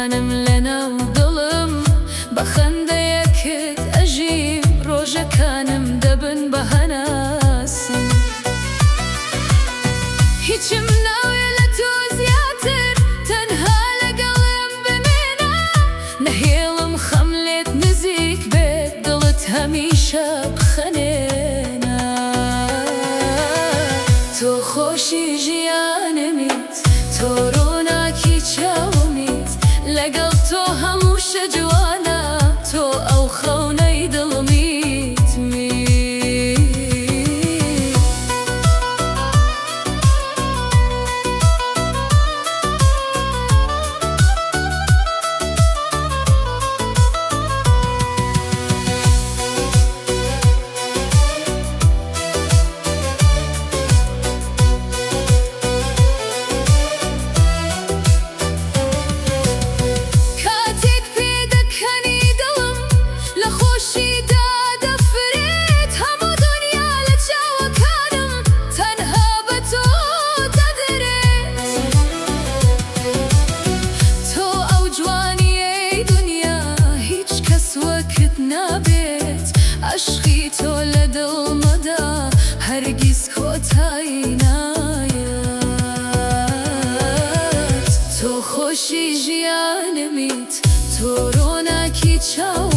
جوانم لەناو دڵم بە خەندەیەکت ئەژیم ڕۆژەکانم دەبن بە هەناسم هیچم ناوێ لە تۆ زیاتر تەنها لەگەڵم بمێنە نەهێڵم خەم لێت نزیک بێت دڵت هەمیشە بخەنێنە تۆ خۆشی ژیانمیت تۆ ڕۆناکی چاومیت لەگەڵ تۆ هەموو شە جوانە تۆ ئەو خەونەی دڵمیت نابێت عشقی تۆ لە دڵمەدا هەرگیز کۆتایی نایەت تۆ خۆشی ژیانمیت تۆ ڕۆناکی چاو